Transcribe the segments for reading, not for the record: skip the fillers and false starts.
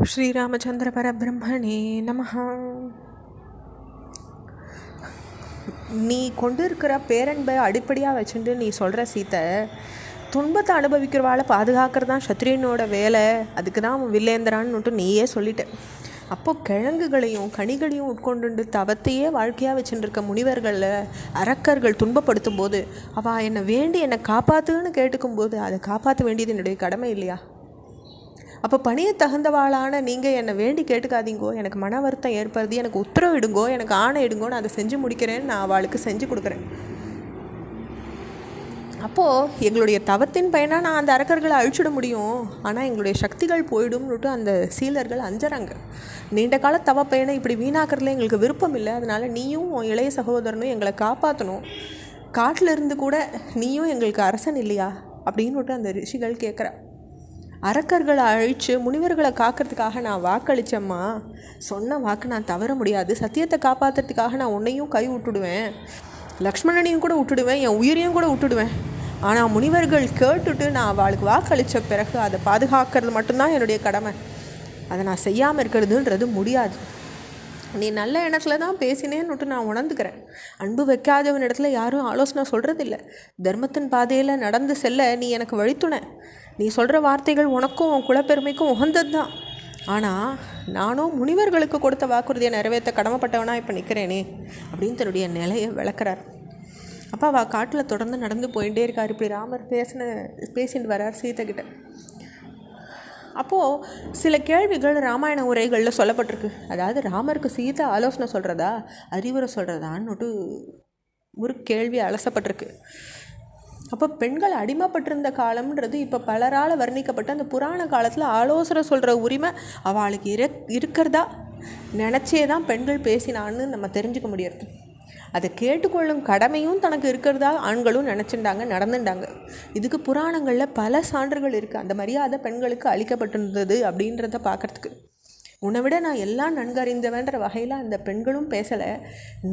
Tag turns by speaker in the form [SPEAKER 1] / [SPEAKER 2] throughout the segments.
[SPEAKER 1] ஸ்ரீராமச்சந்திர பரபிரம்மணே நமஹ. நீ கொண்டு இருக்கிற பேரன்பை அடிப்படையாக வச்சுட்டு நீ சொல்கிற சீத்தை, துன்பத்தை அனுபவிக்கிறவாளை பாதுகாக்கிறது தான் சத்ரியனோட வேலை, அதுக்கு தான் அவன் வில்லேந்திரான்னு நீயே சொல்லிட்ட. அப்போது கிழங்குகளையும் கனிகளையும் உட்கொண்டு தவத்தையே வாழ்க்கையாக வச்சுருக்க முனிவர்களில் அரக்கர்கள் துன்பப்படுத்தும் போது அவள் என்னை வேண்டி என்னை காப்பாற்றுன்னு கேட்டுக்கும்போது அதை காப்பாற்ற வேண்டியது என்னுடைய கடமை இல்லையா? அப்போ பணியை தகுந்தவாளான நீங்கள் என்னை வேண்டி கேட்டுக்காதீங்கோ, எனக்கு மன வருத்தம் ஏற்படுது, எனக்கு உத்தரவு இடுங்கோ, எனக்கு ஆணை இடுங்கோ, நான் அதை செஞ்சு முடிக்கிறேன்னு நான் அவளுக்கு செஞ்சு கொடுக்குறேன். அப்போது எங்களுடைய தவத்தின் பயனாக நான் அந்த அரக்கர்களை அழிச்சிட முடியும், ஆனால் எங்களுடைய சக்திகள் போயிடும்னுட்டு அந்த சீலர்கள் அஞ்சறாங்க. நீண்ட கால தவ பயனை இப்படி வீணாக்கிறதுல எங்களுக்கு விருப்பம் இல்லை, அதனால் நீயும் இளைய சகோதரனும் எங்களை காப்பாற்றணும், காட்டில் இருந்து கூட நீயும் எங்களுக்கு அரசன் இல்லையா அப்படின்னுட்டு அந்த ரிஷிகள் கேட்குறா. அரக்கர்களை அழித்து முனிவர்களை காக்கிறதுக்காக நான் வாக்களித்தம்மா, சொன்ன வாக்கு நான் தவற முடியாது, சத்தியத்தை காப்பாற்றுறதுக்காக நான் உன்னையும் கை விட்டுடுவேன், லக்ஷ்மணனையும் கூட விட்டுடுவேன், என் உயிரையும் கூட விட்டுடுவேன். ஆனால் முனிவர்கள் கேட்டுட்டு நான் அவளுக்கு வாக்களித்த பிறகு அதை பாதுகாக்கிறது மட்டும்தான் என்னுடைய கடமை, அதை நான் செய்யாமல் இருக்கிறதுன்றது முடியாது. நீ நல்ல எண்ணத்தில் தான் பேசினேன்னுட்டு நான் உணர்ந்துக்கிறேன். அன்பு வைக்காதவன் இடத்துல யாரும் ஆலோசனை சொல்கிறதில்ல. தர்மத்தின் பாதையில் நடந்து செல்ல நீ எனக்கு வழித்துணை. நீ சொல்கிற வார்த்தைகள் உனக்கும் குலப்பெருமைக்கும் உகந்தது தான். ஆனால் நானும் முனிவர்களுக்கு கொடுத்த வாக்குறுதியை நிறைவேற்ற கடமைப்பட்டவனாக இப்போ நிற்கிறேனே அப்படின்னு தன்னுடைய நிலையை விளக்குறார். அப்போ அவள் காட்டில் தொடர்ந்து நடந்து போயிட்டே இருக்கார். இப்படி ராமர் பேசிட்டு வரார் சீதை கிட்ட. அப்போது சில கேள்விகள் ராமாயண உரைகளில் சொல்லப்பட்டிருக்கு. அதாவது ராமருக்கு சீதை ஆலோசனை சொல்கிறதா அறிவுரை சொல்கிறதான்னுட்டு ஒரு கேள்வி அலசப்பட்டிருக்கு. அப்போ பெண்கள் அடிமைப்பட்டிருந்த காலம்ன்றது இப்போ பலரால் வர்ணிக்கப்பட்ட அந்த புராண காலத்தில் ஆலோசனை சொல்கிற உரிமை அவளுக்கு இருக்கிறதா நினச்சே தான் பெண்கள் பேசினான்னு நம்ம தெரிஞ்சுக்க முடியாது. அதை கேட்டுக்கொள்ளும் கடமையும் தனக்கு இருக்கிறதா ஆண்களும் நினச்சிட்டாங்க, நடந்துட்டாங்க. இதுக்கு புராணங்களில் பல சான்றுகள் இருக்குது. அந்த மரியாதை பெண்களுக்கு அளிக்கப்பட்டிருந்தது அப்படின்றத பார்க்குறதுக்கு. உன்னை விட நான் எல்லாம் நன்கறிந்தவன்ற வகையில் அந்த பெண்களும் பேசலை.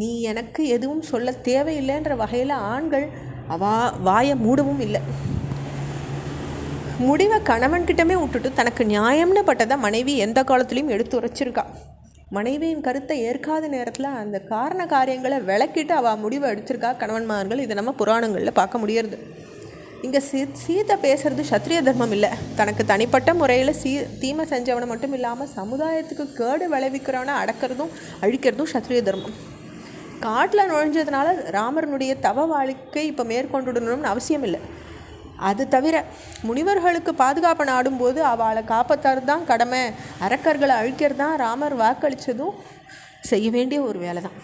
[SPEAKER 1] நீ எனக்கு எதுவும் சொல்ல தேவையில்லைன்ற வகையில் ஆண்கள் வாயை மூடவும் இல்லை. முடிவை கணவன்கிட்டமே விட்டுட்டு தனக்கு நியாயம்னு பட்டதை மனைவி எந்த காலத்துலேயும் எடுத்து உரைச்சிருக்கா. மனைவியின் கருத்தை ஏற்காத நேரத்தில் அந்த காரண காரியங்களை விளக்கிட்டு அவள் முடிவை எடுத்திருக்கா கணவன்மார்கள். இதை நம்ம புராணங்களில் பார்க்க முடியறது. இங்கே சீதை பேசுகிறது சத்திரிய தர்மம் இல்லை. தனக்கு தனிப்பட்ட முறையில் தீமை செஞ்சவனை மட்டும் இல்லாமல் சமுதாயத்துக்கு கேடு விளைவிக்கிறவனை அடக்கிறதும் அழிக்கிறதும் சத்திரிய தர்மம். காட்டில் நுழைஞ்சதுனால ராமரனுடைய தவ வாழ்க்கை இப்போ மேற்கொண்டுடணும்னு அவசியம் இல்லை. அது தவிர முனிவர்களுக்கு பாதுகாப்பு நாடும்போது அவளை காப்பாற்றுறது தான் கடமை, அரக்கர்களை அழிக்கிறது தான் ராமர் வாக்களித்ததும் செய்ய வேண்டிய ஒரு வேலை தான்.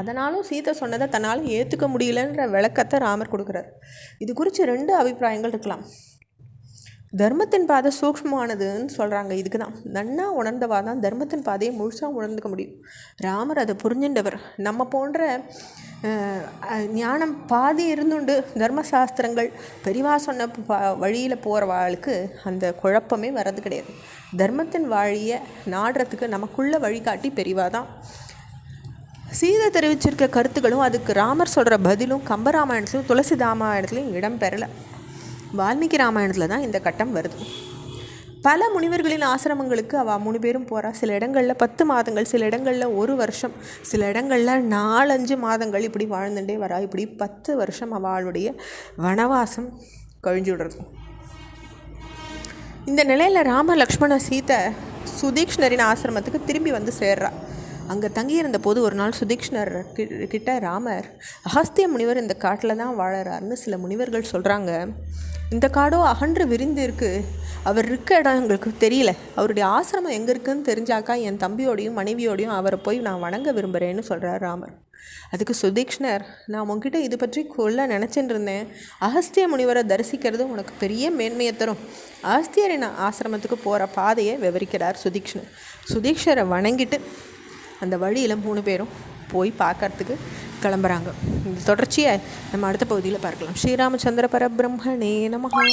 [SPEAKER 1] அதனாலும் சீதை சொன்னதை தன்னால் ஏற்றுக்க முடியலன்ற விளக்கத்தை ராமர் கொடுக்குறார். இது குறித்து 2 அபிப்பிராயங்கள் இருக்கலாம். தர்மத்தின் பாதை சூக்ஷ்மமானதுன்னு சொல்கிறாங்க. இதுக்கு தான் நன்னா உணர்ந்தவா தான் தர்மத்தின் பாதையை முழுசாக உணர்ந்துக்க முடியும். ராமர் அதை புரிஞ்சின்றவர். நம்ம போன்ற ஞானம் பாதி இருந்துண்டு தர்மசாஸ்திரங்கள் பெரிவா சொன்ன வழியில் போகிறவாளுக்கு அந்த குழப்பமே வர்றது கிடையாது. தர்மத்தின் வழியை நாடுறதுக்கு நமக்குள்ள வழிகாட்டி பெரிவா தான். சீதை தெரிவிச்சிருக்க கருத்துக்களும் அதுக்கு ராமர் சொல்கிற பதிலும் கம்பராமாயணத்துலையும் துளசி ராமாயணத்துலையும் இடம் பெறலை. வால்மீகி ராமாயணத்தில் தான் இந்த கட்டம் வருது. பல முனிவர்களின் ஆசிரமங்களுக்கு அவள் 3 பேரும் போகிறா. சில இடங்களில் 10 மாதங்கள், சில இடங்களில் 1 வருஷம், சில இடங்களில் 4-5 மாதங்கள் இப்படி வாழ்ந்துட்டே வரா. இப்படி 10 வருஷம் அவளுடைய வனவாசம் கழிஞ்சு விடுறது. இந்த நிலையில் ராம லக்ஷ்மண சீதை சுதீக்ஷ்ணரின் ஆசிரமத்துக்கு திரும்பி வந்து சேர்றா. அங்கே தங்கியிருந்த போது ஒரு நாள் சுதீக்ஷ்ணர் கிட்ட ராமர், அகஸ்திய முனிவர் இந்த காட்டில் தான் வாழறாருன்னு சில முனிவர்கள் சொல்கிறாங்க. இந்த காடோ அகன்று விரிந்து இருக்குது, அவர் இருக்க இடம் எங்களுக்கு தெரியல, அவருடைய ஆசிரமம் எங்கே இருக்குதுன்னு தெரிஞ்சாக்கா என் தம்பியோடையும் மனைவியோடையும் அவரை போய் நான் வணங்க விரும்புகிறேன்னு சொல்கிறார் ராமர். அதுக்கு சுதீக்ஷ்ணர், நான் உங்ககிட்ட இது பற்றி கொள்ள நினச்சிட்டு இருந்தேன், அகஸ்திய முனிவரை தரிசிக்கிறது உனக்கு பெரிய மேன்மையை தரும். அகஸ்தியரின் ஆசிரமத்துக்கு போகிற பாதையை விவரிக்கிறார் சுதீக்ஷ்ணர். சுதீக்ஷரை வணங்கிட்டு அந்த வழியில் 3 பேரும் போய் பார்க்கறதுக்கு கிளம்புறாங்க. இந்த தொடர்ச்சியை நம்ம அடுத்த பகுதியில் பார்க்கலாம். ஸ்ரீராமச்சந்திர பரபிரம்மணே நமஹ.